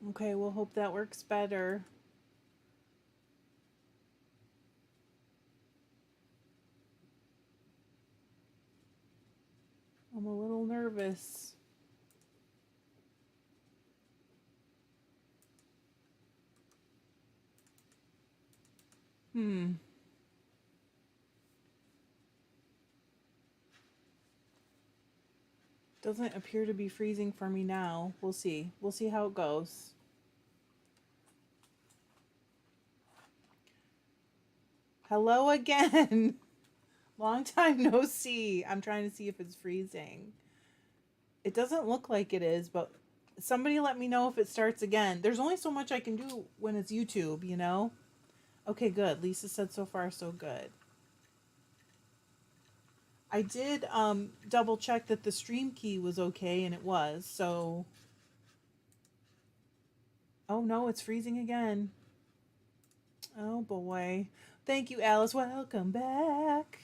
Okay, we'll hope that works better. I'm a little nervous. Hmm. Doesn't appear to be freezing for me now. We'll see. We'll see how it goes. Hello again. Long time no see. I'm trying to see if it's freezing. It doesn't look like it is, but somebody let me know if it starts again. There's only so much I can do when it's YouTube, you know? Okay, good. Lisa said so far so good. I did double check that the stream key was okay and it was. So oh no, it's freezing again. Oh boy. Thank you, Alice. Welcome back.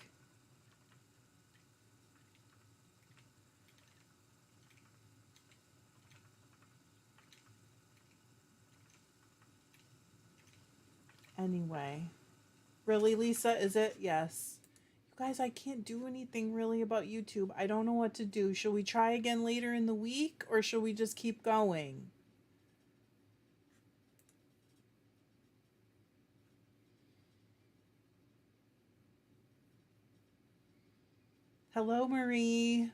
Anyway. Really, Lisa? Is it? Yes. You guys, I can't do anything really about YouTube. I don't know what to do. Should we try again later in the week or should we just keep going? Hello, Marie.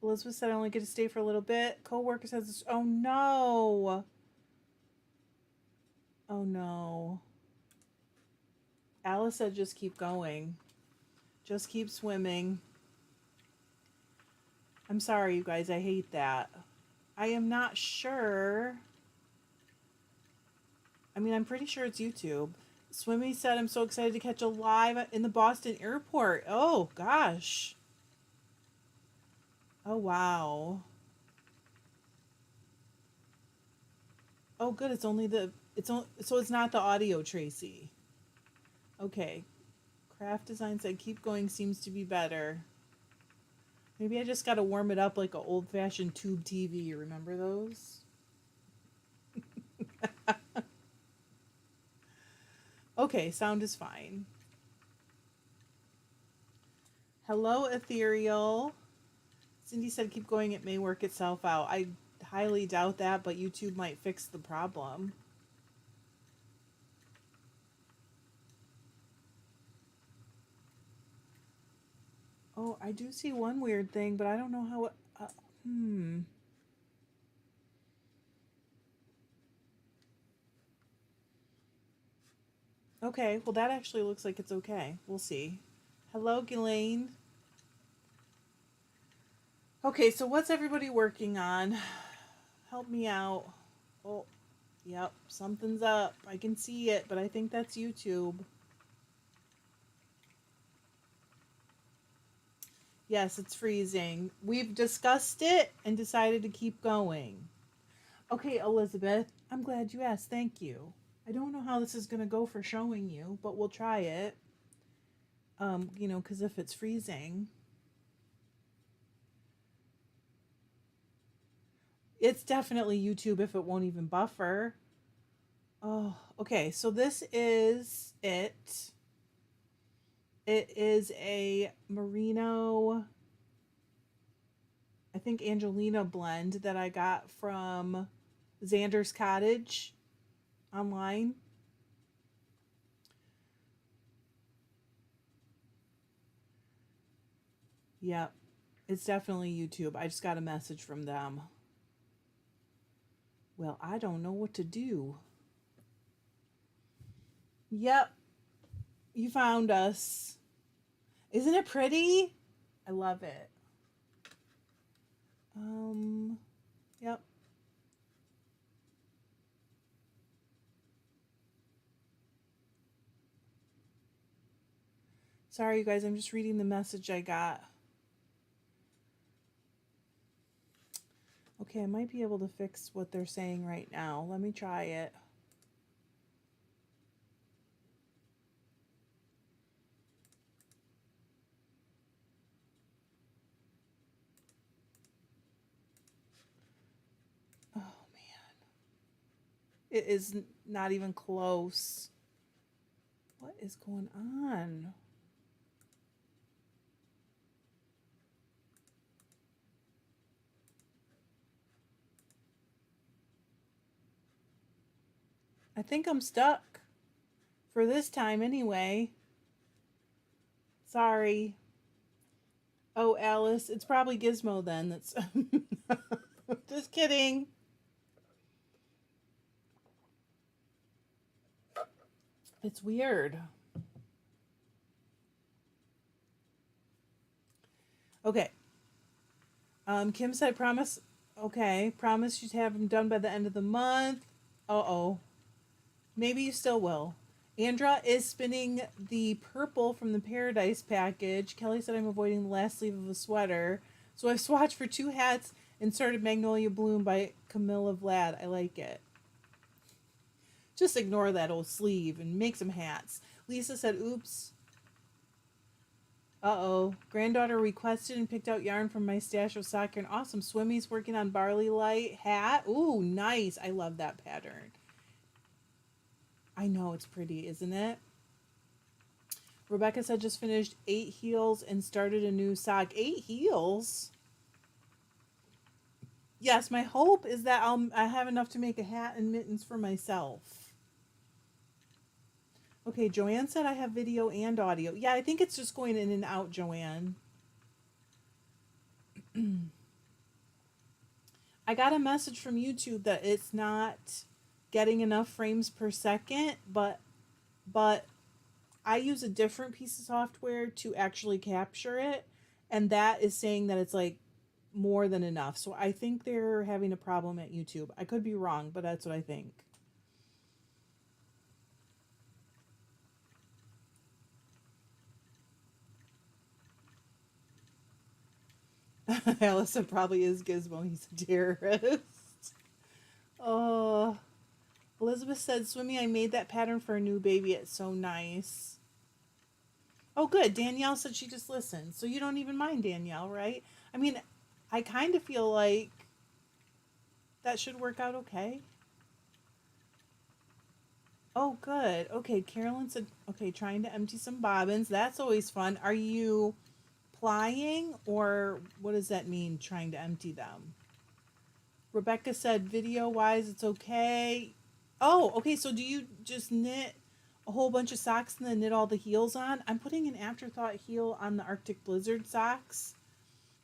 Elizabeth said I only get to stay for a little bit. Co-worker says, oh no. Oh no. Alice said just keep going. Just keep swimming. I'm sorry, you guys. I hate that. I am not sure. I mean, I'm pretty sure it's YouTube. Swimmy said, I'm so excited to catch a live in the Boston airport. Oh, gosh. Oh, wow. Oh, good. It's only the, so it's not the audio, Tracy. Okay. Craft design said, keep going seems to be better. Maybe I just got to warm it up like an old fashioned tube TV. Remember those? Okay, sound is fine. Hello, Ethereal. Cindy said keep going, it may work itself out. I highly doubt that, but YouTube might fix the problem. Oh, I do see one weird thing, but I don't know how it. Hmm. Okay, well, that actually looks like it's okay. We'll see. Hello, Ghislaine. Okay, so what's everybody working on? Help me out. Oh, yep, something's up. I can see it, but I think that's YouTube. Yes, it's freezing. We've discussed it and decided to keep going. Okay, Elizabeth, I'm glad you asked. Thank you. I don't know how this is going to go for showing you, but we'll try it. Because if it's freezing, it's definitely YouTube if it won't even buffer. Oh, okay. So this is it. It is a merino, I think Angelina blend that I got from Xander's Cottage online. Yep. It's definitely YouTube. I just got a message from them. Well, I don't know what to do. Yep. You found us. Isn't it pretty? I love it. Um, yep. Sorry, you guys. I'm just reading the message I got. Okay, I might be able to fix what they're saying right now. Let me try it. Oh, man. It is not even close. What is going on? I think I'm stuck. For this time, anyway. Sorry. Oh, Alice, it's probably Gizmo then. That's just kidding. It's weird. Okay. Kim said, promise. Okay. Promise you'd have them done by the end of the month. Uh-oh. Maybe you still will. Andra is spinning the purple from the Paradise package. Kelly said I'm avoiding the last sleeve of a sweater. So I've swatched for 2 hats and started Magnolia Bloom by Camilla Vlad. I like it. Just ignore that old sleeve and make some hats. Lisa said, oops. Uh-oh. Granddaughter requested and picked out yarn from my stash of sock yarn. Awesome. Swimmy's working on Barley Light hat. Ooh, nice. I love that pattern. I know, it's pretty, isn't it? Rebecca said just finished 8 heels and started a new sock. 8 heels? Yes, my hope is that I have enough to make a hat and mittens for myself. Okay, Joanne said I have video and audio. Yeah, I think it's just going in and out, Joanne. I got a message from YouTube that it's not getting enough frames per second, but I use a different piece of software to actually capture it, and that is saying that it's like more than enough. So I think they're having a problem at YouTube. I could be wrong, but that's what I think. Allison probably is Gizmo. He's a terrorist. Oh, Elizabeth said, Swimmy, I made that pattern for a new baby. It's so nice. Oh, good. Danielle said she just listened. So you don't even mind, Danielle, right? I mean, I kind of feel like that should work out okay. Oh, good. Okay, Carolyn said, okay, trying to empty some bobbins. That's always fun. Are you plying, or what does that mean, trying to empty them? Rebecca said, video-wise, it's okay. Oh, okay, so do you just knit a whole bunch of socks and then knit all the heels on? I'm putting an afterthought heel on the Arctic Blizzard socks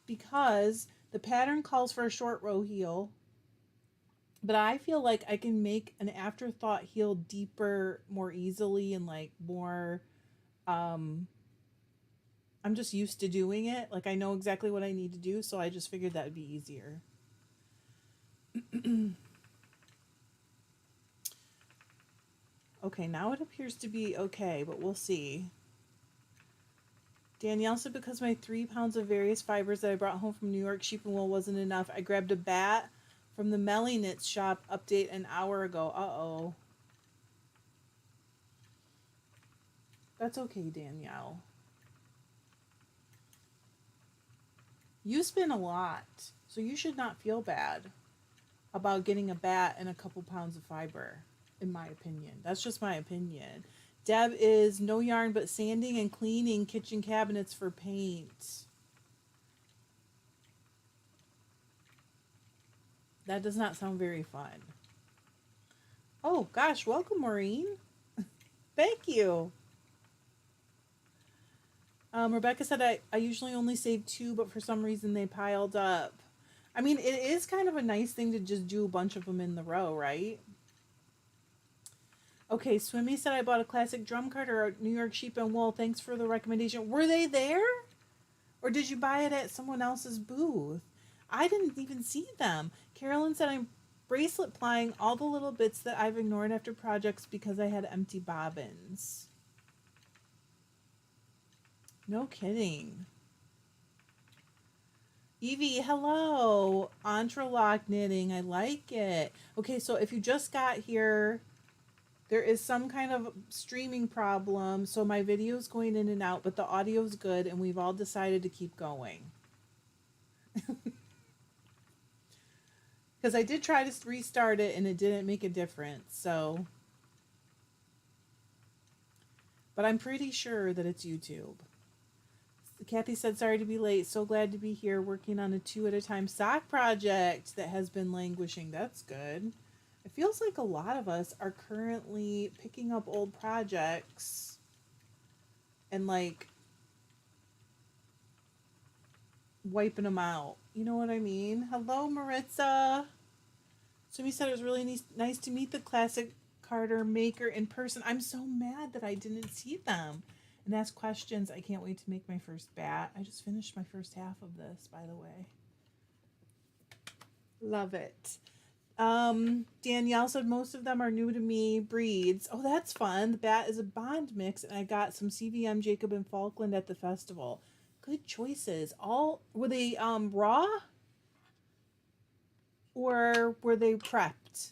because the pattern calls for a short row heel, but I feel like I can make an afterthought heel deeper more easily and like more I'm just used to doing it. Like I know exactly what I need to do, so I just figured that would be easier. Okay, now it appears to be okay, but we'll see. Danielle said because my 3 pounds of various fibers that I brought home from New York sheep and wool wasn't enough, I grabbed a bat from the Melly Knits shop update an hour ago. Uh-oh. That's okay, Danielle. You spin a lot, so you should not feel bad about getting a bat and a couple pounds of fiber, in my opinion. That's just my opinion. Deb is no yarn but sanding and cleaning kitchen cabinets for paint. That does not sound very fun. Oh gosh, welcome, Maureen. Thank you. Rebecca said I usually only save 2, but for some reason they piled up. I mean, it is kind of a nice thing to just do a bunch of them in the row, right? Okay, Swimmy said I bought a classic drum cart or a New York sheep and wool. Thanks for the recommendation. Were they there? Or did you buy it at someone else's booth? I didn't even see them. Carolyn said I'm bracelet plying all the little bits that I've ignored after projects because I had empty bobbins. No kidding. Evie, hello. Entrelock knitting. I like it. Okay, so if you just got here, there is some kind of streaming problem, so my video is going in and out, but the audio is good, and we've all decided to keep going. Because Because I did try to restart it and it didn't make a difference. So, but I'm pretty sure that it's YouTube. Kathy said, sorry to be late. So glad to be here working on a 2 at a time sock project that has been languishing. That's good. It feels like a lot of us are currently picking up old projects and like wiping them out. You know what I mean? Hello, Maritza. Sumi said it was really nice to meet the classic Carter maker in person. I'm so mad that I didn't see them and ask questions. I can't wait to make my first bat. I just finished my first half of this, by the way. Love it. Danielle said most of them are new to me breeds. Oh, that's fun. The bat is a bond mix, and I got some CVM Jacob and Falkland at the festival. Good choices. All were they raw or were they prepped?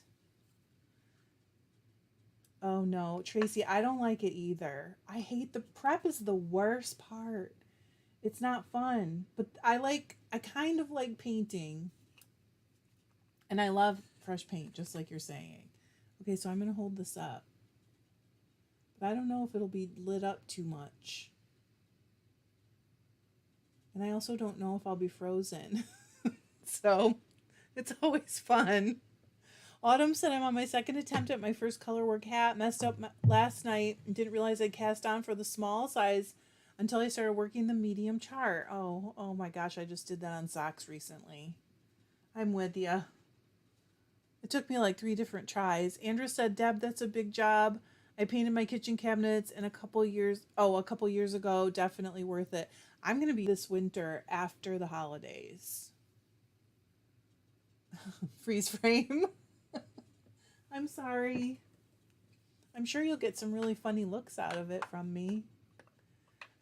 Oh no, Tracy, I don't like it either. I hate the prep is the worst part. It's not fun, but I kind of like painting. And I love fresh paint, just like you're saying. Okay, so I'm going to hold this up. But I don't know if it'll be lit up too much. And I also don't know if I'll be frozen. So, it's always fun. Autumn said I'm on my second attempt at my first colorwork hat. Messed up last night and didn't realize I'd cast on for the small size until I started working the medium chart. Oh my gosh, I just did that on socks recently. I'm with ya. It took me like 3 different tries. Andrew said, Deb, that's a big job. I painted my kitchen cabinets in a couple years ago. Definitely worth it. I'm going to be this winter after the holidays. Freeze frame. I'm sorry. I'm sure you'll get some really funny looks out of it from me.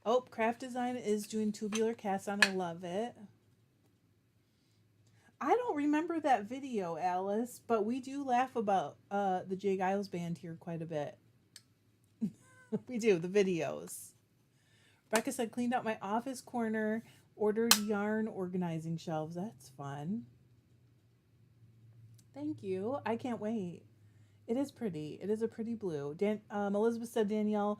Oh, Craft Design is doing tubular cast on. I love it. I don't remember that video, Alice, but we do laugh about the Jay Giles band here quite a bit. We do, the videos. Rebecca said, cleaned out my office corner, ordered yarn organizing shelves. That's fun. Thank you. I can't wait. It is pretty. It is a pretty blue. Elizabeth said, Danielle,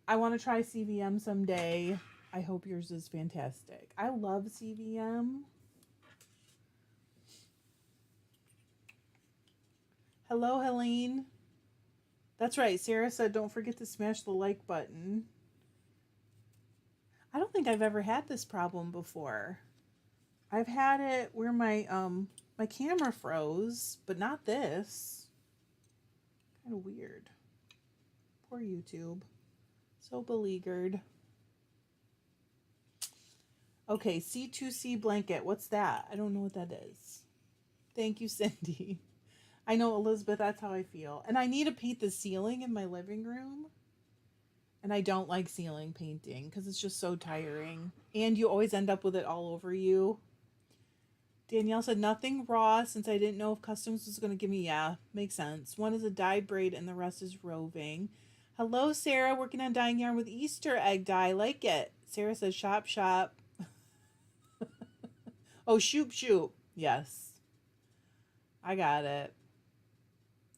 I want to try CVM someday. I hope yours is fantastic. I love CVM. Hello, Helene. That's right. Sarah said, don't forget to smash the like button. I don't think I've ever had this problem before. I've had it where my camera froze, but not this. Kind of weird. Poor YouTube. So beleaguered. Okay, C2C blanket. What's that? I don't know what that is. Thank you, Cindy. I know, Elizabeth, that's how I feel. And I need to paint the ceiling in my living room. And I don't like ceiling painting because it's just so tiring. And you always end up with it all over you. Danielle said, nothing raw since I didn't know if Customs was going to give me. Yeah, makes sense. One is a dyed braid and the rest is roving. Hello, Sarah. Working on dyeing yarn with Easter egg dye. Like it. Sarah says, shop, shop. Oh, shoop, shoop. Yes. I got it.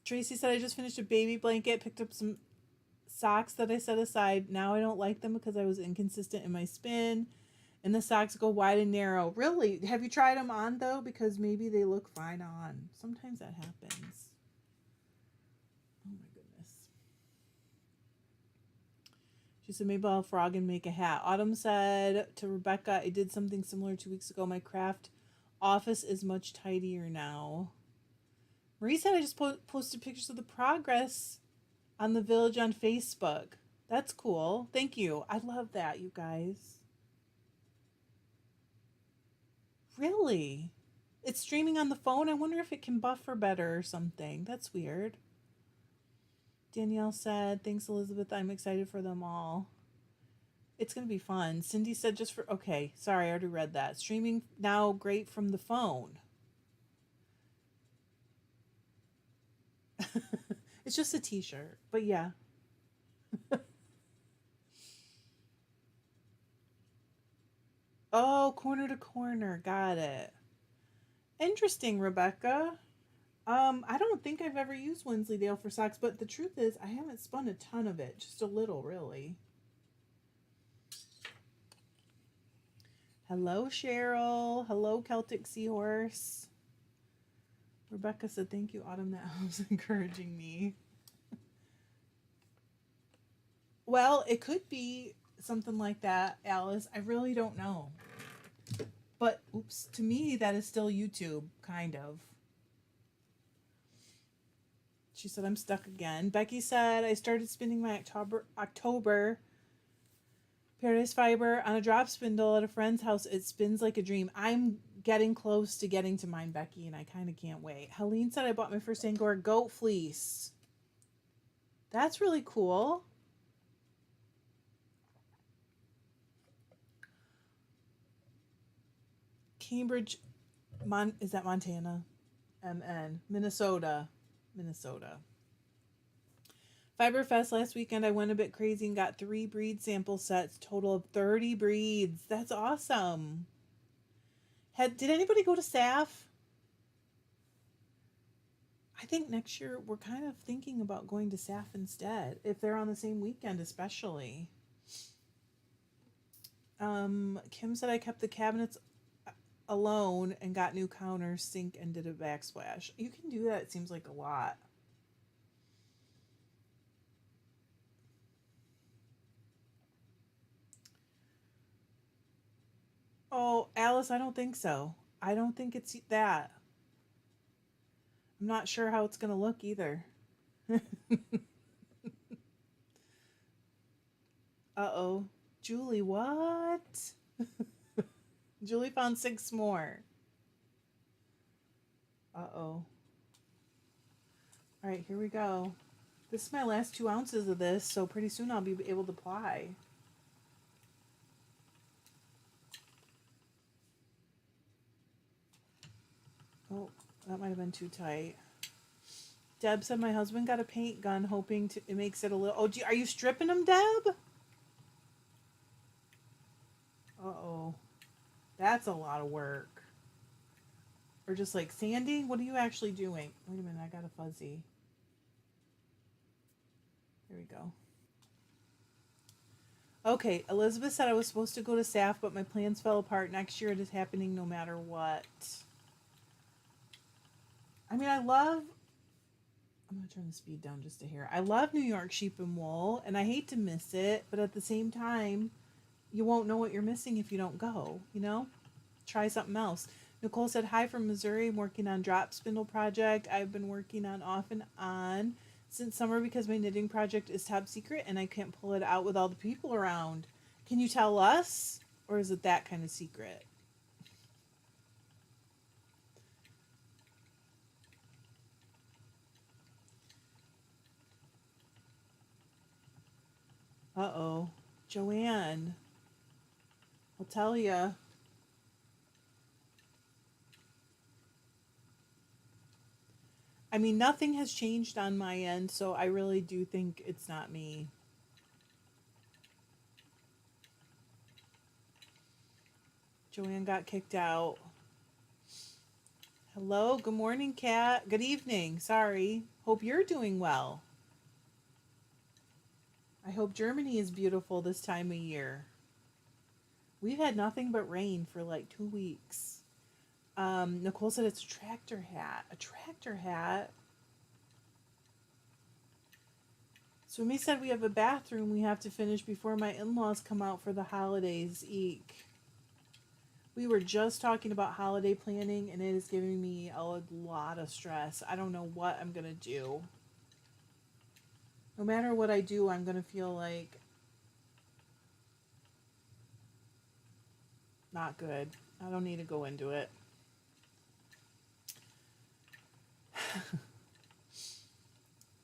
Tracy said, I just finished a baby blanket, picked up some socks that I set aside. Now I don't like them because I was inconsistent in my spin. And the socks go wide and narrow. Really? Have you tried them on, though? Because maybe they look fine on. Sometimes that happens. Oh, my goodness. She said, maybe I'll frog and make a hat. Autumn said to Rebecca, I did something similar 2 weeks ago. My craft office is much tidier now. Marie said I just posted pictures of the progress on the village on Facebook. That's cool. Thank you. I love that, you guys. Really? It's streaming on the phone? I wonder if it can buffer better or something. That's weird. Danielle said, thanks, Elizabeth. I'm excited for them all. It's going to be fun. Cindy said okay, sorry, I already read that. Streaming now great from the phone. It's just a t-shirt, but yeah. Oh, corner to corner. Got it. Interesting, Rebecca. I don't think I've ever used Wensleydale for socks, but the truth is I haven't spun a ton of it, just a little, really. Hello, Cheryl. Hello, Celtic Seahorse. Rebecca said, thank you, Autumn. That was encouraging me. Well, it could be something like that, Alice. I really don't know. But, oops, to me, that is still YouTube, kind of. She said, I'm stuck again. Becky said, I started spinning my October Paradise Fiber on a drop spindle at a friend's house. It spins like a dream. I'm getting close to getting to mine, Becky, and I kind of can't wait. Helene said, I bought my first Angora goat fleece. That's really cool. Cambridge, is that Montana? MN. Minnesota. Fiberfest last weekend, I went a bit crazy and got 3 breed sample sets, total of 30 breeds. That's awesome. Did anybody go to SAF? I think next year we're kind of thinking about going to SAF instead, if they're on the same weekend, especially. Kim said I kept the cabinets alone and got new counters, sink, and did a backsplash. You can do that. It seems like a lot. Oh, Alice, I don't think so. I don't think it's that. I'm not sure how it's going to look either. Uh-oh. Julie, what? Julie found 6 more. Uh-oh. All right, here we go. This is my last 2 ounces of this, so pretty soon I'll be able to ply. Oh, that might have been too tight. Deb said my husband got a paint gun, hoping it makes it a little. Oh, are you stripping them, Deb? Uh-oh. That's a lot of work. Or just like sanding? What are you actually doing? Wait a minute, I got a fuzzy. There we go. Okay, Elizabeth said I was supposed to go to SAF, but my plans fell apart. Next year it is happening no matter what. I mean, I'm going to turn the speed down just a hair. I love New York sheep and wool, and I hate to miss it, but at the same time, you won't know what you're missing if you don't go, you know? Try something else. Nicole said, hi from Missouri. I'm working on drop spindle project. I've been working on off and on since summer because my knitting project is top secret and I can't pull it out with all the people around. Can you tell us? Or is it that kind of secret? Uh-oh. Joanne. I'll tell ya. I mean, nothing has changed on my end, so I really do think it's not me. Joanne got kicked out. Hello, good morning, Kat. Good evening. Sorry. Hope you're doing well. I hope Germany is beautiful this time of year. We've had nothing but rain for like 2 weeks. Nicole said it's a tractor hat. A tractor hat? Swimmy said we have a bathroom we have to finish before my in-laws come out for the holidays. Eek. We were just talking about holiday planning and it is giving me a lot of stress. I don't know what I'm going to do. No matter what I do, I'm going to feel like not good. I don't need to go into it.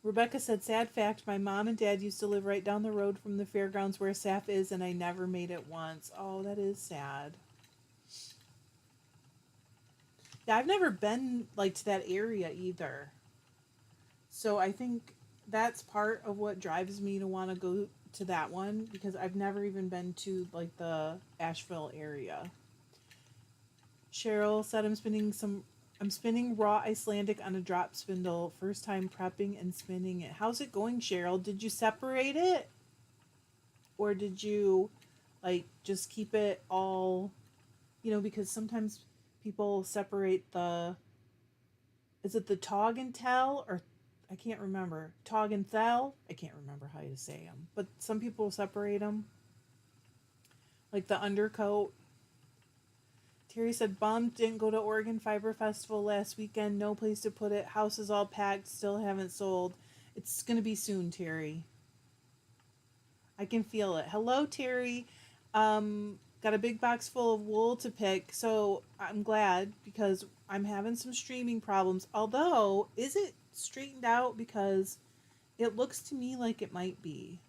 Rebecca said, sad fact, my mom and dad used to live right down the road from the fairgrounds where SAF is, and I never made it once. Oh, that is sad. Yeah, I've never been, like, to that area either. So I think that's part of what drives me to want to go to that one, because I've never even been to, like, the Asheville area. Cheryl said I'm spinning some I'm spinning raw Icelandic on a drop spindle. First time prepping and spinning it. How's it going, Cheryl? Did you separate it? Or did you like just keep it all, because sometimes people separate the, is it the tog and tell, or I can't remember. Tog and thel? I can't remember how you say them. But some people separate them. Like the undercoat. Terry said, bummed, didn't go to Oregon Fiber Festival last weekend. No place to put it. House is all packed. Still haven't sold. It's going to be soon, Terry. I can feel it. Hello, Terry. Got a big box full of wool to pick. So I'm glad because I'm having some streaming problems. Although, is it straightened out? Because it looks to me like it might be.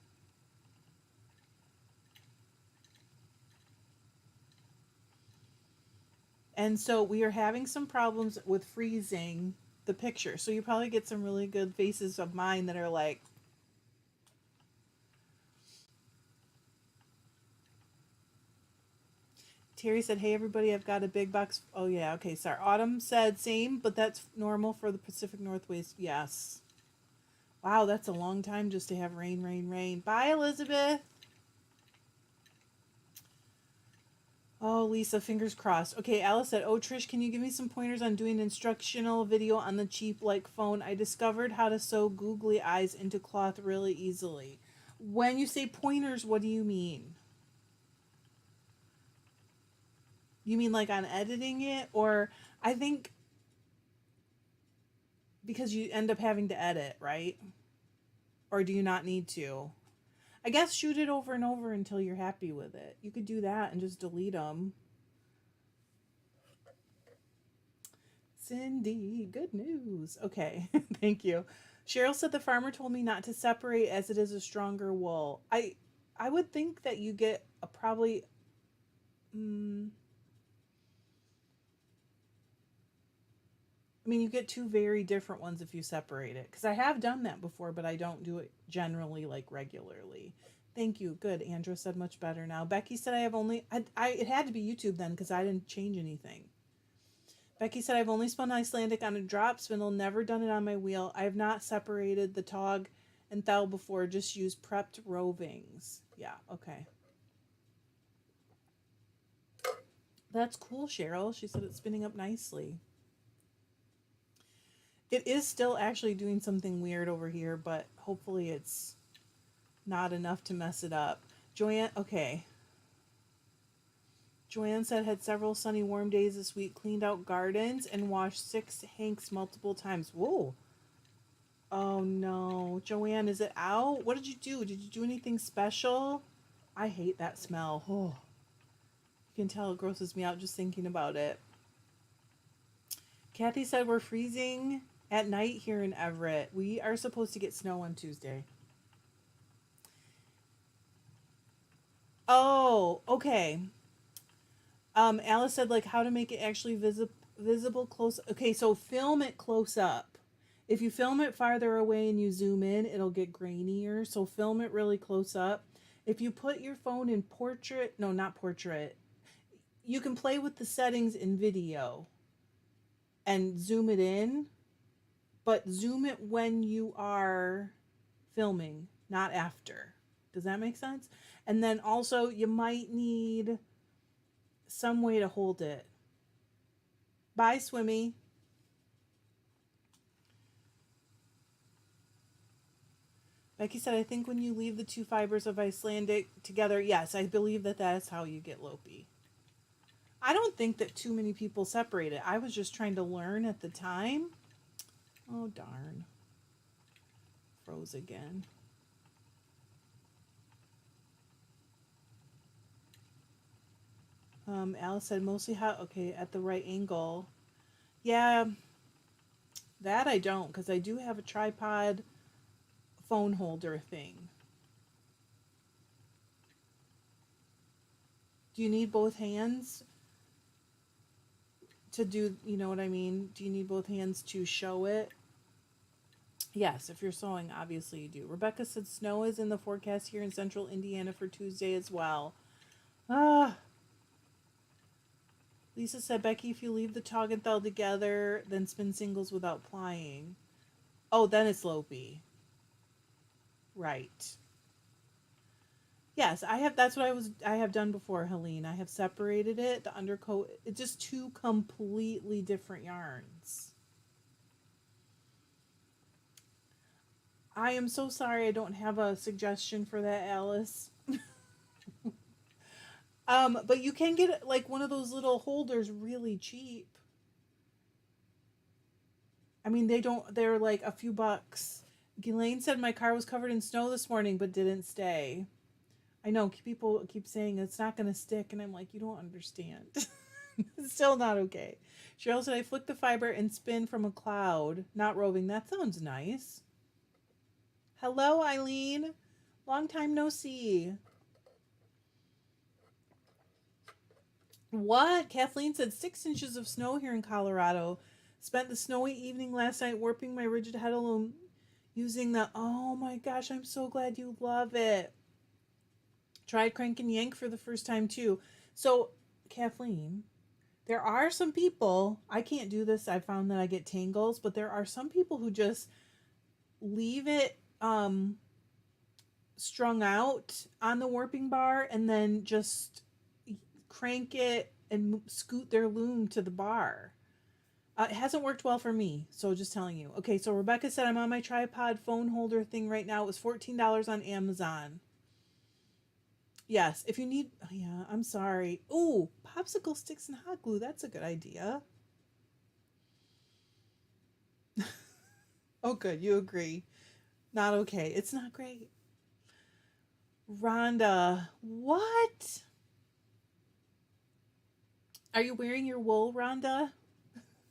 And so we are having some problems with freezing the picture. So you probably get some really good faces of mine that are like, Terry said, hey, everybody, I've got a big box. Oh, yeah. Okay. Sorry. Autumn said same, but that's normal for the Pacific Northwest. Yes. Wow. That's a long time just to have rain, rain, rain. Bye, Elizabeth. Oh, Lisa, fingers crossed. Okay, Alice said, oh, Trish, can you give me some pointers on doing an instructional video on the cheap like phone? I discovered how to sew googly eyes into cloth really easily. When you say pointers, what do you mean? You mean like on editing it? Or I think because you end up having to edit, right? Or do you not need to? I guess shoot it over and over until you're happy with it. You could do that and just delete them. Cindy, good news. Okay, thank you. Cheryl said the farmer told me not to separate as it is a stronger wool. I would think that you get a probably I mean you get two very different ones if you separate it cuz I have done that before but I don't do it generally like regularly. Thank you. Good. Andrew said much better now. Becky said I have only I it had to be YouTube then cuz I didn't change anything. Becky said, I've only spun Icelandic on a drop spindle, never done it on my wheel. I have not separated the tog and thel before, just used prepped rovings. Yeah, okay. That's cool, Cheryl. She said it's spinning up nicely. It is still actually doing something weird over here, but hopefully it's not enough to mess it up. Joanne, okay. Joanne said had several sunny warm days this week, cleaned out gardens, and washed 6 hanks multiple times. Whoa. Oh no. Joanne, is it out? What did you do? Did you do anything special? I hate that smell. Oh. You can tell it grosses me out just thinking about it. Kathy said we're freezing at night here in Everett. We are supposed to get snow on Tuesday. Oh, okay. Alice said like how to make it actually visible close. Okay, so film it close up. If you film it farther away and you zoom in, it'll get grainier. So film it really close up. If you put your phone in portrait, no, not portrait. You can play with the settings in video and zoom it in, but zoom it when you are filming, not after. Does that make sense? And then also you might need some way to hold it. Bye, Swimmy. Becky said, I think when you leave the 2 fibers of Icelandic together, yes, I believe that is how you get Lopi. I don't think that too many people separate it. I was just trying to learn at the time. Oh, darn. Froze again. Alice said, mostly hot. Okay, at the right angle. Yeah, that I don't, because I do have a tripod phone holder thing. Do you need both hands to do, you know what I mean? Do you need both hands to show it? Yes, if you're sewing, obviously you do. Rebecca said snow is in the forecast here in central Indiana for Tuesday as well. Ah. Lisa said, Becky, if you leave the Toggenthal together, then spin singles without plying. Oh, then it's lopey. Right. Yes, I have. That's what I have done before, Helene. I have separated it. The undercoat. It's just two completely different yarns. I am so sorry. I don't have a suggestion for that, Alice. But you can get like one of those little holders really cheap. I mean, they don't. They're like a few bucks. Ghislaine said my car was covered in snow this morning, but didn't stay. I know people keep saying it's not going to stick, and I'm like, you don't understand. It's still not okay. Cheryl said I flick the fiber and spin from a cloud, not roving. That sounds nice. Hello, Eileen. Long time no see. What? Kathleen said 6 inches of snow here in Colorado. Spent the snowy evening last night warping my rigid head loom using the. Oh my gosh, I'm so glad you love it. Tried crank and yank for the first time too. So, Kathleen, there are some people, I can't do this. I found that I get tangles, but there are some people who just leave it strung out on the warping bar and then just crank it and scoot their loom to the bar. It hasn't worked well for me, so just telling you. Okay, so Rebecca said I'm on my tripod phone holder thing right now. It was $14 on Amazon. Yes, if you need, yeah, I'm sorry. Ooh, popsicle sticks and hot glue. That's a good idea. Oh, good. You agree. Not okay. It's not great. Rhonda, what? Are you wearing your wool, Rhonda?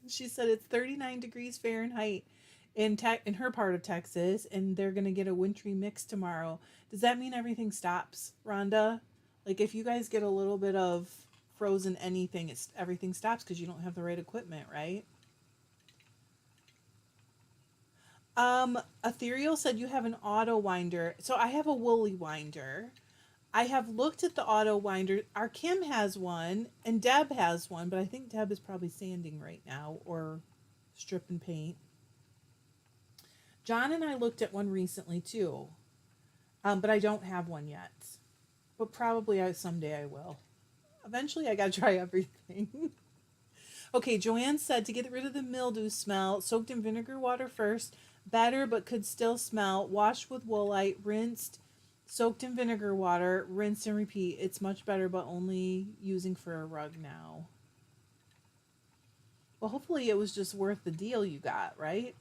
She said it's 39 degrees Fahrenheit in her part of Texas, and they're gonna get a wintry mix tomorrow. Does that mean everything stops, Rhonda? Like if you guys get a little bit of frozen anything, it's everything stops because you don't have the right equipment, right? Ethereal said you have an auto winder. So I have a woolly winder. I have looked at the auto winder. Our Kim has one and Deb has one, but I think Deb is probably sanding right now or stripping paint. John and I looked at one recently too, but I don't have one yet. But probably someday I will. Eventually, I gotta try everything. Okay, Joanne said to get rid of the mildew smell, soaked in vinegar water first, better but could still smell, washed with woolite, rinsed, soaked in vinegar water, rinse and repeat. It's much better, but only using for a rug now. Well, hopefully it was just worth the deal you got, right?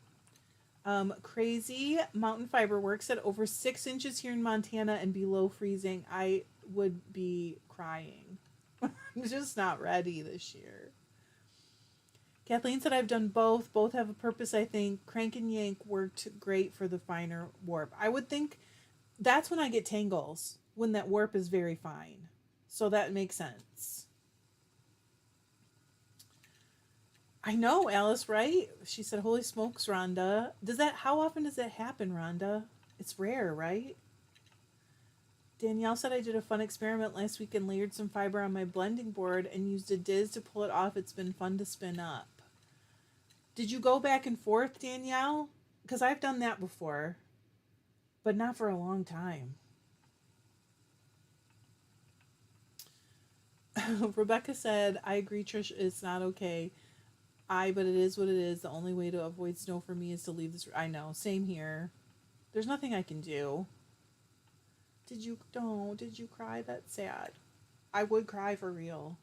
Crazy Mountain Fiber Works at over 6 inches here in Montana and below freezing. I would be crying. I'm just not ready this year. Kathleen said I've done both. Both have a purpose, I think. Crank and yank worked great for the finer warp. I would think that's when I get tangles, when that warp is very fine. So that makes sense. I know, Alice, right? She said, holy smokes, Rhonda. How often does that happen, Rhonda? It's rare, right? Danielle said I did a fun experiment last week and layered some fiber on my blending board and used a diz to pull it off. It's been fun to spin up. Did you go back and forth, Danielle? Because I've done that before, but not for a long time. Rebecca said, I agree, Trish, it's not okay. But it is what it is. The only way to avoid snow for me is to leave this. I know, same here. There's nothing I can do. Did you cry? That's sad. I would cry for real.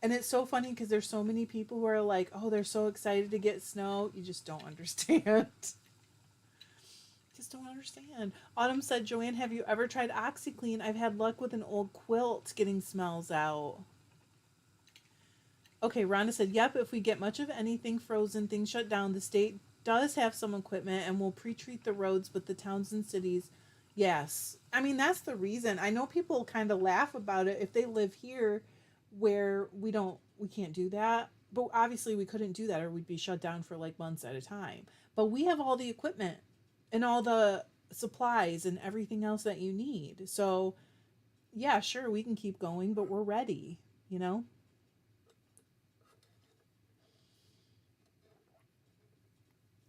And it's so funny because there's so many people who are like, oh, they're so excited to get snow. You just don't understand. Just don't understand. Autumn said, Joanne, have you ever tried OxyClean? I've had luck with an old quilt getting smells out. Okay, Rhonda said, yep, if we get much of anything frozen, things shut down. The state does have some equipment and will pre-treat the roads, but the towns and cities, yes. I mean, that's the reason. I know people kind of laugh about it if they live here where we can't do that. But obviously we couldn't do that or we'd be shut down for like months at a time. But we have all the equipment and all the supplies and everything else that you need. So, yeah, sure, we can keep going, but we're ready, you know?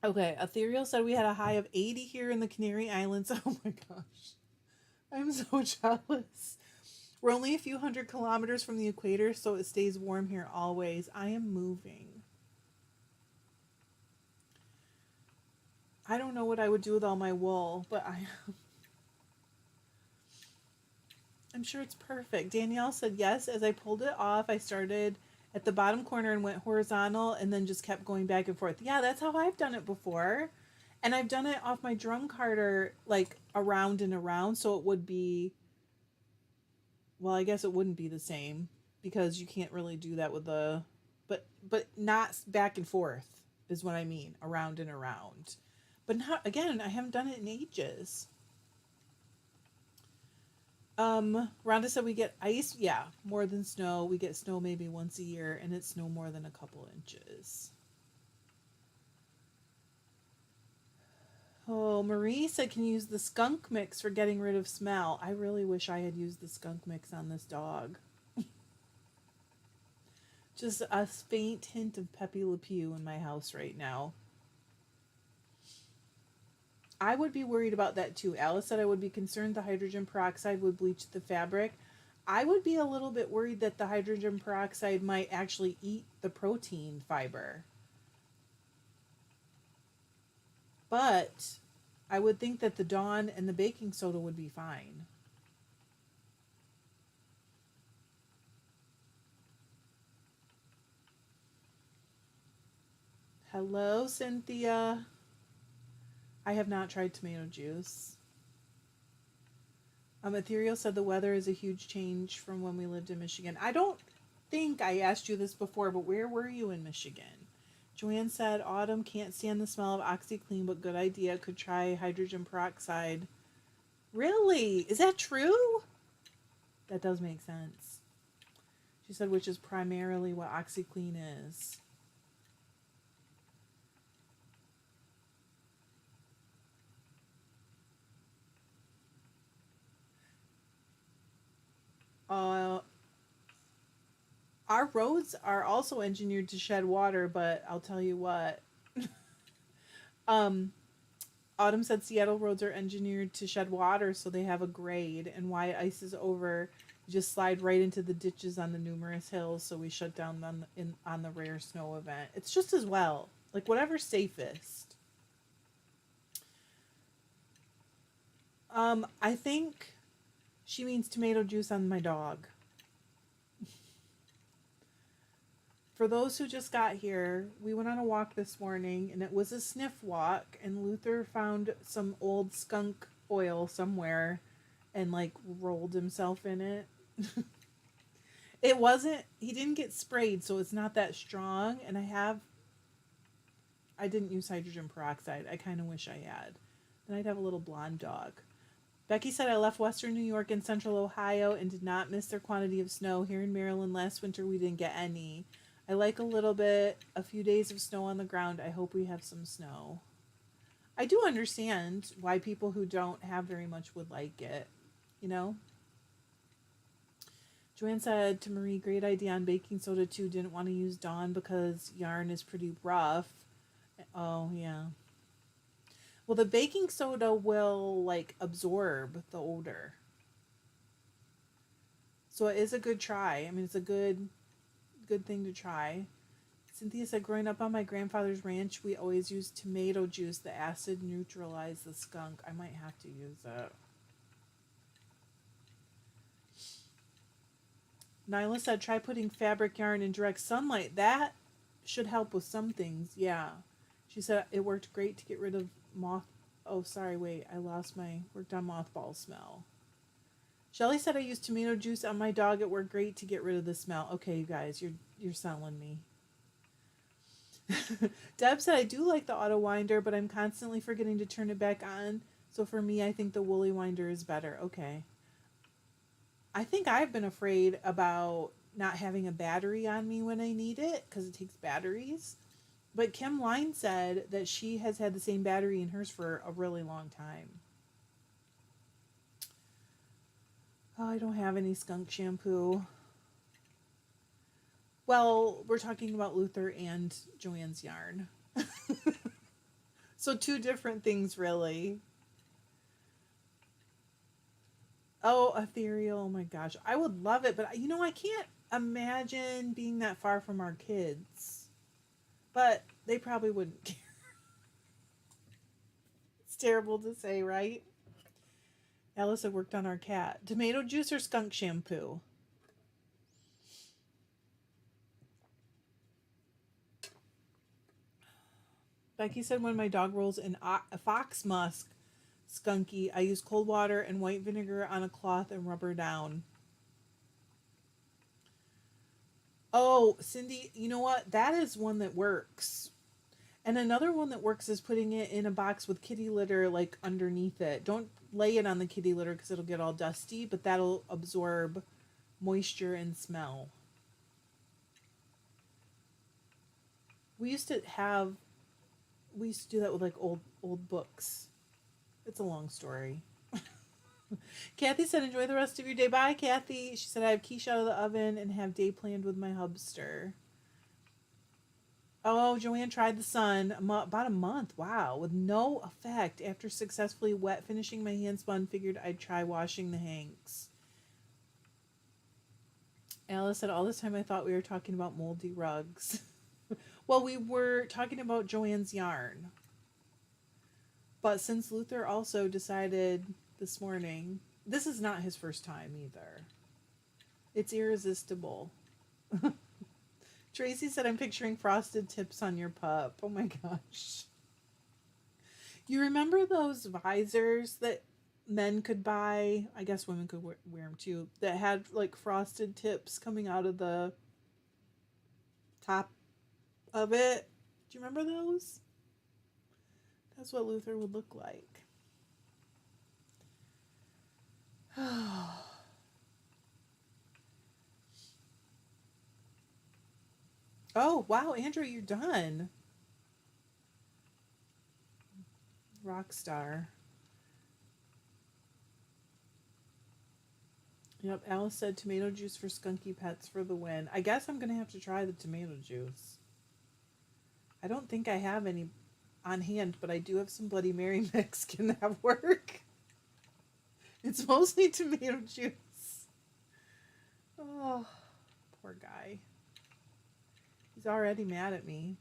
Okay, Ethereal said we had a high of 80 here in the Canary Islands. Oh my gosh. I'm so jealous. We're only a few hundred kilometers from the equator, so it stays warm here always. I am moving. I don't know what I would do with all my wool, but I'm sure it's perfect. Danielle said yes. As I pulled it off, I started at the bottom corner and went horizontal and then just kept going back and forth. Yeah, that's how I've done it before. And I've done it off my drum carder, like around and around. So it would be, well, I guess it wouldn't be the same because you can't really do that with the, but not back and forth is what I mean, around and around. But not, again, I haven't done it in ages. Rhonda said we get ice, yeah, more than snow. We get snow maybe once a year, and it's no more than a couple inches. Oh, Marie said, can you use the skunk mix for getting rid of smell? I really wish I had used the skunk mix on this dog. Just a faint hint of Pepe Le Pew in my house right now. I would be worried about that too. Alice said I would be concerned the hydrogen peroxide would bleach the fabric. I would be a little bit worried that the hydrogen peroxide might actually eat the protein fiber. But I would think that the Dawn and the baking soda would be fine. Hello, Cynthia. I have not tried tomato juice. Ethereal said the weather is a huge change from when we lived in Michigan. I don't think I asked you this before, but where were you in Michigan? Joanne said Autumn can't stand the smell of OxyClean, but good idea. Could try hydrogen peroxide. Really? Is that true? That does make sense. She said, which is primarily what OxyClean is. Uh, our roads are also engineered to shed water, but I'll tell you what. um, Autumn said Seattle roads are engineered to shed water, so they have a grade, and why it ices over, you just slide right into the ditches on the numerous hills. So we shut down on the rare snow event. It's just as well, like whatever's safest. I think she means tomato juice on my dog. For those who just got here, we went on a walk this morning and it was a sniff walk, and Luther found some old skunk oil somewhere and like rolled himself in it. It wasn't, he didn't get sprayed, so it's not that strong. And I didn't use hydrogen peroxide. I kind of wish I had. Then I'd have a little blonde dog. Becky said I left western New York and central Ohio and did not miss their quantity of snow. Here in Maryland last winter we didn't get any. I like a few days of snow on the ground. I hope we have some snow. I do understand why people who don't have very much would like it, you know? Joanne said to Marie, great idea on baking soda too. Didn't want to use Dawn because yarn is pretty rough. Oh, yeah. Well, the baking soda will like absorb the odor. So it is a good try. I mean, it's a good thing to try. Cynthia said, growing up on my grandfather's ranch, we always used tomato juice. The acid neutralized the skunk. I might have to use it. Nyla said, try putting fabric yarn in direct sunlight. That should help with some things. Yeah. She said it worked great to get rid of moth. Oh, sorry, wait. Worked on mothball smell. Shelly said I used tomato juice on my dog. It worked great to get rid of the smell. Okay, you guys, you're selling me. Deb said I do like the auto winder, but I'm constantly forgetting to turn it back on. So for me, I think the woolly winder is better. Okay. I think I've been afraid about not having a battery on me when I need it because it takes batteries. But Kim Line said that she has had the same battery in hers for a really long time. Oh, I don't have any skunk shampoo. Well, we're talking about Luther and Joanne's yarn. So two different things, really. Oh, ethereal. Oh my gosh. I would love it, but I can't imagine being that far from our kids. But they probably wouldn't care. It's terrible to say, right? Alice had worked on our cat. Tomato juice or skunk shampoo? Becky said when my dog rolls in a fox musk skunky, I use cold water and white vinegar on a cloth and rub her down. Oh, Cindy, you know what? That is one that works. And another one that works is putting it in a box with kitty litter like underneath it. Don't lay it on the kitty litter because it'll get all dusty, but that'll absorb moisture and smell. We used to have we used to do that with like old books. It's a long story. Kathy said, enjoy the rest of your day. Bye, Kathy. She said, I have quiche out of the oven and have day planned with my hubster. Oh, Joanne tried the sun about a month. Wow. With no effect. After successfully wet finishing my hand spun, figured I'd try washing the hanks. Alice said, all this time I thought we were talking about moldy rugs. Well, we were talking about Joanne's yarn. But since Luther also decided this morning, this is not his first time either. It's irresistible. Tracy said, I'm picturing frosted tips on your pup. Oh my gosh. You remember those visors that men could buy? I guess women could wear them too. That had like frosted tips coming out of the top of it. Do you remember those? That's what Luther would look like. Oh, wow, Andrew, you're done. Rockstar. Yep, Alice said tomato juice for skunky pets for the win. I guess I'm going to have to try the tomato juice. I don't think I have any on hand, but I do have some Bloody Mary mix. Can that work? It's mostly tomato juice. Oh, poor guy. He's already mad at me.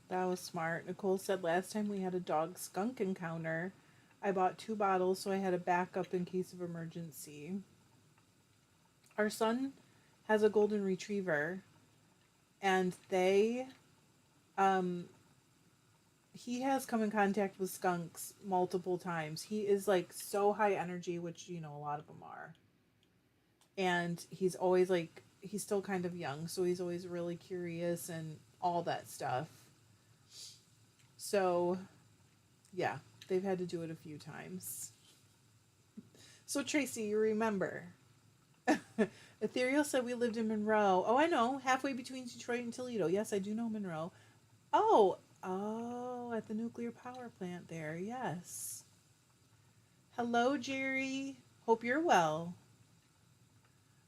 That was smart. Nicole said last time we had a dog skunk encounter, I bought 2 bottles so I had a backup in case of emergency. Our son has a golden retriever, and um he has come in contact with skunks multiple times. He is like so high energy, which a lot of them are. And he's still kind of young, so he's always really curious and all that stuff. So, yeah, they've had to do it a few times. So, Tracy, you remember. Ethereal said we lived in Monroe. Oh, I know. Halfway between Detroit and Toledo. Yes, I do know Monroe. Oh, at the nuclear power plant there. Yes. Hello, Jerry. Hope you're well.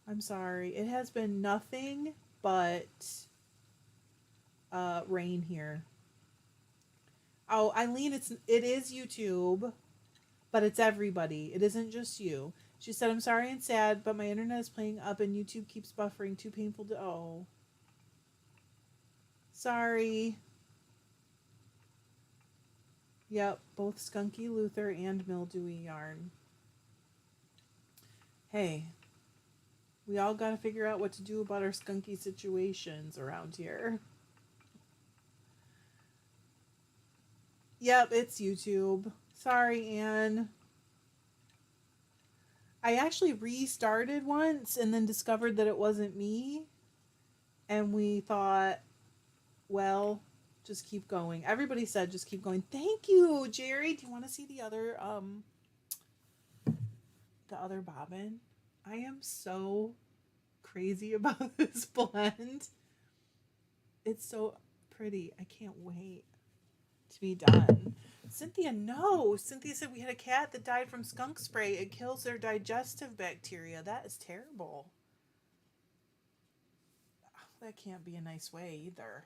I'm sorry. It has been nothing but rain here. Oh, Eileen, it is YouTube, but it's everybody. It isn't just you. She said, I'm sorry and sad, but my internet is playing up and YouTube keeps buffering. Too painful to... Oh. Sorry. Yep, both Skunky Luther and Mildewy Yarn. Hey, we all gotta figure out what to do about our skunky situations around here. Yep, it's YouTube. Sorry, Anne. I actually restarted once and then discovered that it wasn't me. And we thought, well. Just keep going. Everybody said just keep going. Thank you, Jerry. Do you want to see the other bobbin? I am so crazy about this blend. It's so pretty. I can't wait to be done. Cynthia, no. Cynthia said we had a cat that died from skunk spray. It kills their digestive bacteria. That is terrible. That can't be a nice way either.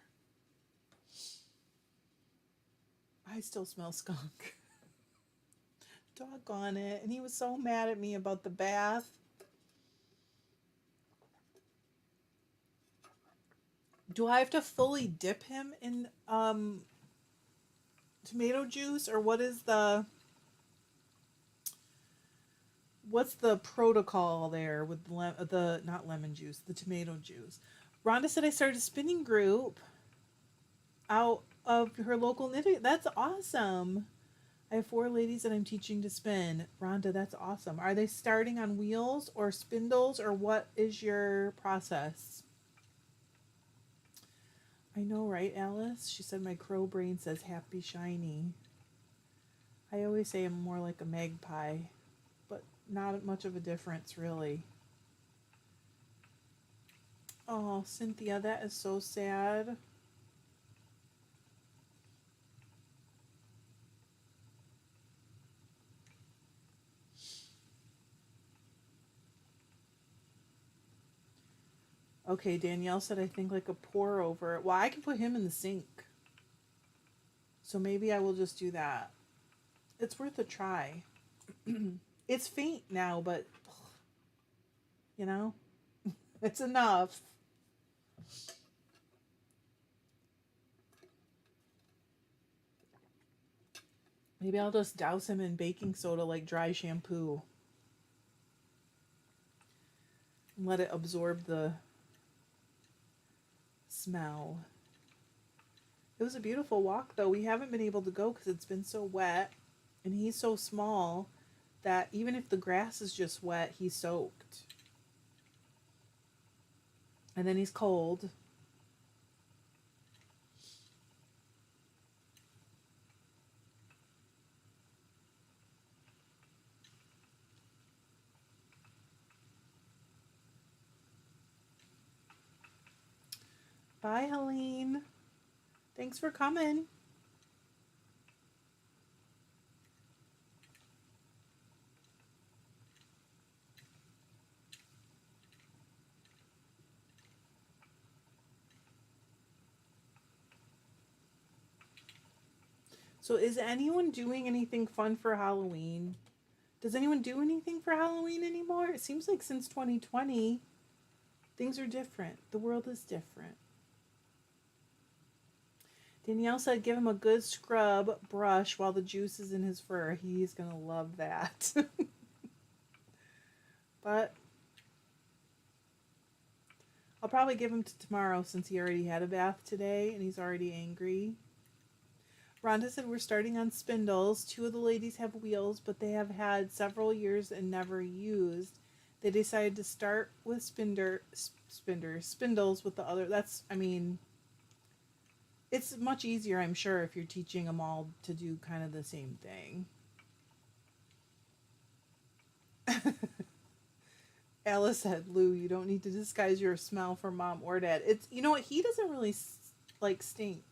I still smell skunk. Doggone it. And he was so mad at me about the bath. Do I have to fully dip him in tomato juice, or what's the protocol there with the not lemon juice, the tomato juice? Rhonda said I started a spinning group out of her local knitting. That's awesome. I have 4 ladies that I'm teaching to spin. Rhonda, that's awesome. Are they starting on wheels or spindles, or what is your process? I know, right, Alice? She said my crow brain says happy shiny. I always say I'm more like a magpie, but not much of a difference, really. Oh, Cynthia, that is so sad. Okay, Danielle said I think like a pour over it. Well, I can put him in the sink. So maybe I will just do that. It's worth a try. It's faint now, but you know, it's enough. Maybe I'll just douse him in baking soda like dry shampoo. And let it absorb the smell. It was a beautiful walk, though. We haven't been able to go because it's been so wet. And he's so small that even if the grass is just wet, he's soaked. And then he's cold. Bye, Helene. Thanks for coming. So is anyone doing anything fun for Halloween? Does anyone do anything for Halloween anymore? It seems like since 2020, things are different. The world is different. Danielle said give him a good scrub brush while the juice is in his fur. He's going to love that. But I'll probably give him to tomorrow since he already had a bath today and he's already angry. Rhonda said we're starting on spindles. 2 of the ladies have wheels, but they have had several years and never used. They decided to start with spindles with the other. It's much easier, I'm sure, if you're teaching them all to do kind of the same thing. Alice said, Lou, you don't need to disguise your smell from mom or dad. It's, you know what, he doesn't really stink.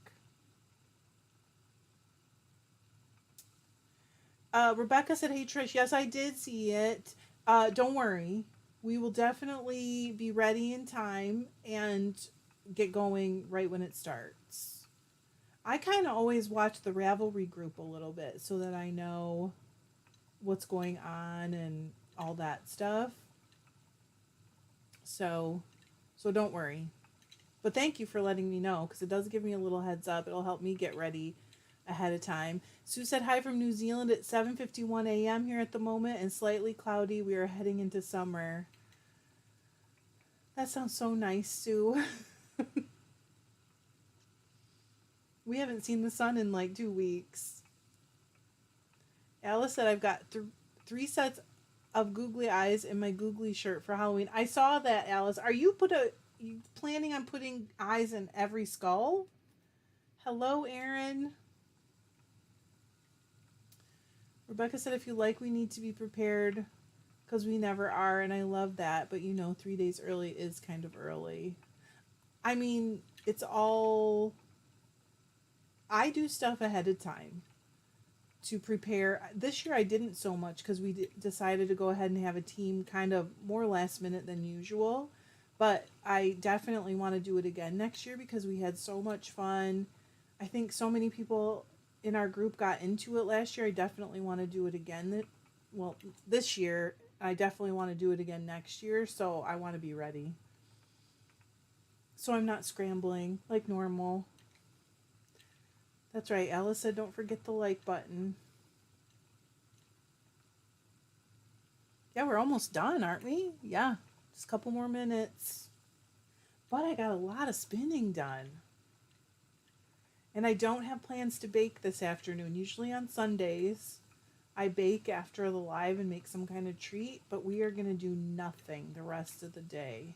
Rebecca said, hey Trish, yes, I did see it. Don't worry. We will definitely be ready in time and get going right when it starts. I kind of always watch the Ravelry group a little bit so that I know what's going on and all that stuff. So don't worry. But thank you for letting me know because it does give me a little heads up. It'll help me get ready ahead of time. Sue said hi from New Zealand at 7:51 a.m. here at the moment and slightly cloudy. We are heading into summer. That sounds so nice, Sue. We haven't seen the sun in like 2 weeks. Alice said I've got 3 sets of googly eyes in my googly shirt for Halloween. I saw that, Alice. Are you planning on putting eyes in every skull? Hello, Aaron. Rebecca said, if you like, we need to be prepared because we never are. And I love that. But 3 days early is kind of early. I mean, it's all. I do stuff ahead of time to prepare. This year I didn't so much because we decided to go ahead and have a team kind of more last minute than usual. But I definitely want to do it again next year because we had so much fun. I think so many people in our group got into it last year. I definitely want to do it again. This year. I definitely want to do it again next year. So I want to be ready. So I'm not scrambling like normal. That's right. Alice said don't forget the like button. Yeah, we're almost done, aren't we? Yeah, just a couple more minutes. But I got a lot of spinning done. And I don't have plans to bake this afternoon. Usually on Sundays, I bake after the live and make some kind of treat, but we are going to do nothing the rest of the day.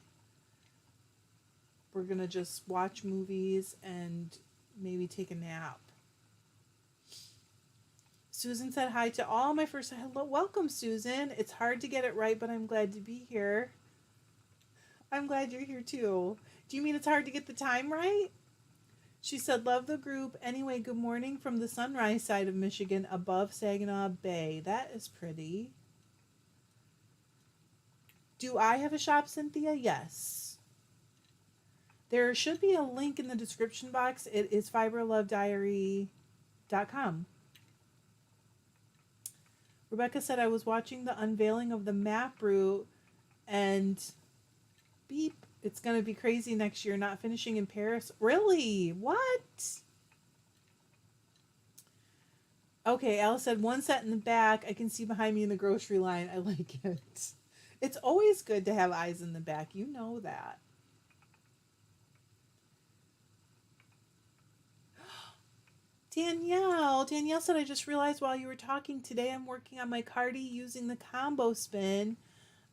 We're going to just watch movies and maybe take a nap. Susan said hi to all my first. Hello, welcome, Susan. It's hard to get it right, but I'm glad to be here. I'm glad you're here too. Do you mean it's hard to get the time right? She said, love the group. Anyway, good morning from the sunrise side of Michigan above Saginaw Bay. That is pretty. Do I have a shop, Cynthia? Yes. There should be a link in the description box. It is fiberlovediary.com. Rebecca said, I was watching the unveiling of the map route and beep, it's going to be crazy next year not finishing in Paris. Really? What? Okay, Alice said, one set in the back. I can see behind me in the grocery line. I like it. It's always good to have eyes in the back. You know that. Danielle said, I just realized while you were talking today, I'm working on my Cardi using the combo spin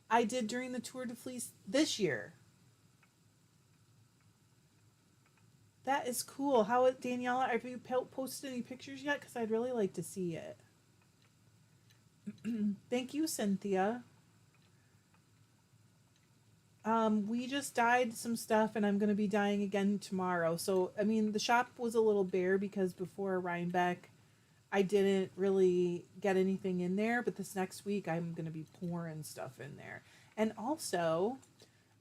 I did during the Tour de Fleece this year. That is cool. How, Danielle, have you posted any pictures yet? Because I'd really like to see it. Thank you, Cynthia. We just dyed some stuff and I'm going to be dyeing again tomorrow. So, I mean, the shop was a little bare because before Rhinebeck, I didn't really get anything in there. But this next week, I'm going to be pouring stuff in there. And also,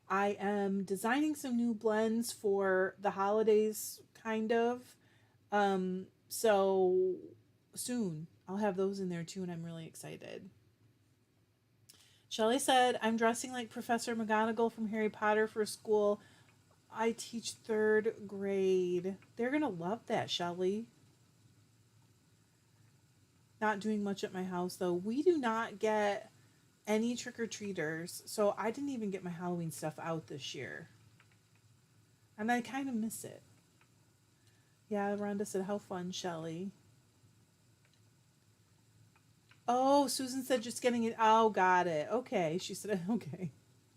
I am designing some new blends for the holidays, kind of. So soon I'll have those in there too, and I'm really excited. Shelley said, I'm dressing like Professor McGonagall from Harry Potter for school. I teach 3rd grade. They're going to love that, Shelley. Not doing much at my house, though. We do not get any trick-or-treaters, so I didn't even get my Halloween stuff out this year. And I kind of miss it. Yeah, Rhonda said, how fun, Shelley. Oh, Susan said just getting it. Oh, got it. Okay. She said, okay.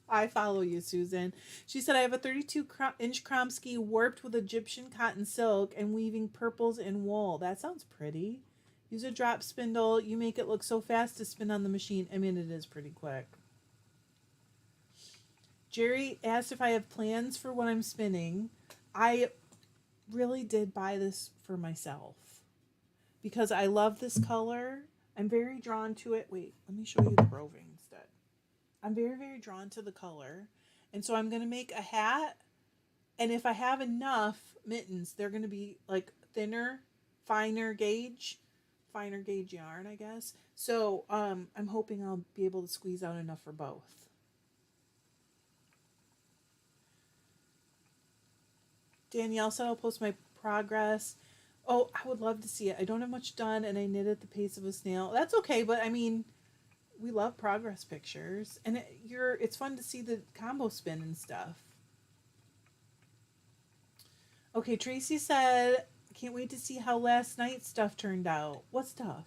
I follow you, Susan. She said, I have a 32-inch Kromsky warped with Egyptian cotton silk and weaving purples in wool. That sounds pretty. Use a drop spindle. You make it look so fast to spin on the machine. I mean, it is pretty quick. Jerry asked if I have plans for what I'm spinning. I really did buy this for myself because I love this color. I'm very drawn to it. Wait, let me show you the roving instead. I'm very, very drawn to the color. And so I'm going to make a hat. And if I have enough mittens, they're going to be like thinner, finer gauge yarn, I guess. So I'm hoping I'll be able to squeeze out enough for both. Danielle said I'll post my progress. Oh, I would love to see it. I don't have much done and I knit at the pace of a snail. That's okay, but I mean, we love progress pictures. And it's fun to see the combo spin and stuff. Okay, Tracy said, can't wait to see how last night's stuff turned out. What stuff?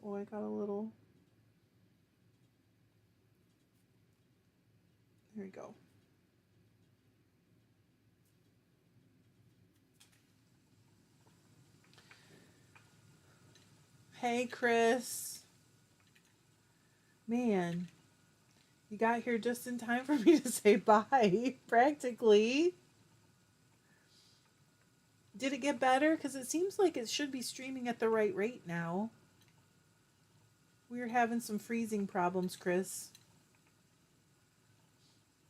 Oh, I got a little. There we go. Hey, Chris. Man, you got here just in time for me to say bye, practically. Did it get better? Because it seems like it should be streaming at the right rate now. We were having some freezing problems, Chris.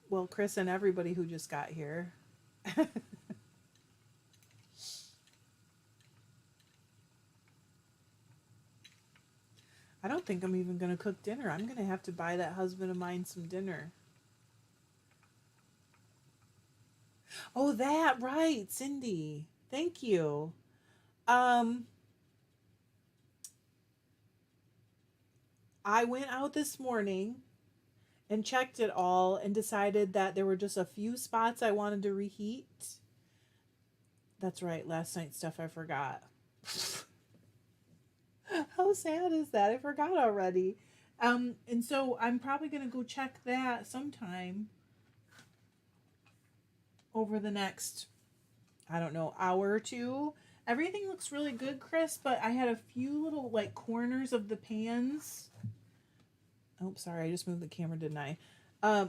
Well, Chris and everybody who just got here. I don't think I'm even going to cook dinner. I'm going to have to buy that husband of mine some dinner. Oh, that, right, Cindy. Thank you. Um, I went out this morning and checked it all and decided that there were just a few spots I wanted to reheat. That's right, last night's stuff I forgot. How sad is that? I forgot already. And so I'm probably going to go check that sometime over the next, I don't know, hour or two. Everything looks really good, Chris, but I had a few little like corners of the pans. Oh, sorry, I just moved the camera, didn't I?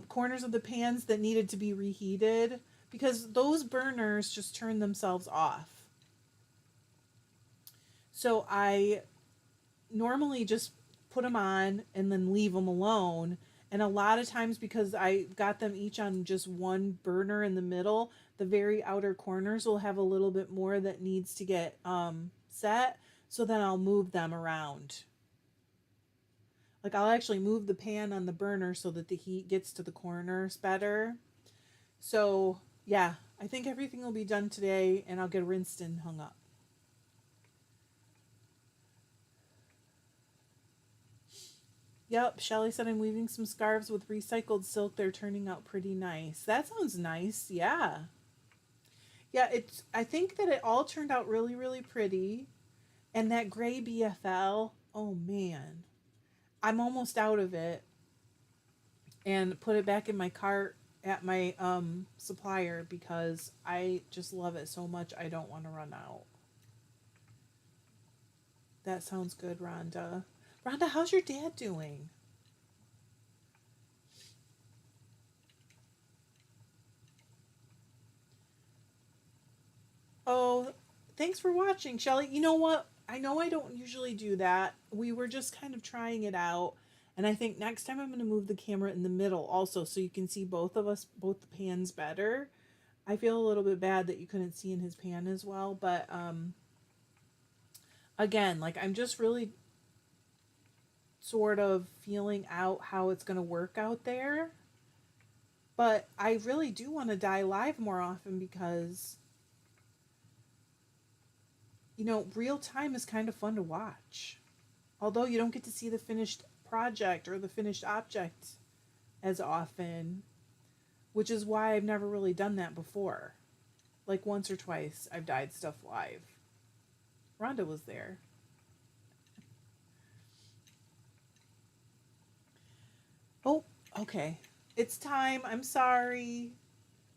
Corners of the pans that needed to be reheated because those burners just turned themselves off. So I normally just put them on and then leave them alone. And a lot of times, because I got them each on just one burner in the middle, the very outer corners will have a little bit more that needs to get set. So then I'll move them around. Like I'll actually move the pan on the burner so that the heat gets to the corners better. So yeah, I think everything will be done today and I'll get rinsed and hung up. Yep, Shelly said I'm weaving some scarves with recycled silk. They're turning out pretty nice. That sounds nice. Yeah. Yeah, it's I think that it all turned out really, really pretty. And that gray BFL, oh man. I'm almost out of it. And put it back in my cart at my supplier because I just love it so much I don't want to run out. That sounds good, Rhonda. Rhonda, how's your dad doing? Oh, thanks for watching, Shelly. You know what? I know I don't usually do that. We were just kind of trying it out. And I think next time I'm going to move the camera in the middle also so you can see both of us, both the pans better. I feel a little bit bad that you couldn't see in his pan as well. But again, like I'm just really sort of feeling out how it's going to work out there. But I really do want to die live more often because real time is kind of fun to watch. Although you don't get to see the finished project or the finished object as often, which is why I've never really done that before. Like once or twice I've dyed stuff live. Rhonda was there. Oh, okay. It's time. I'm sorry.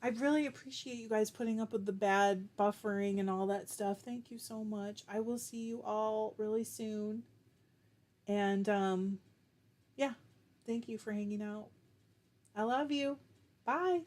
I really appreciate you guys putting up with the bad buffering and all that stuff. Thank you so much. I will see you all really soon. And yeah, thank you for hanging out. I love you. Bye.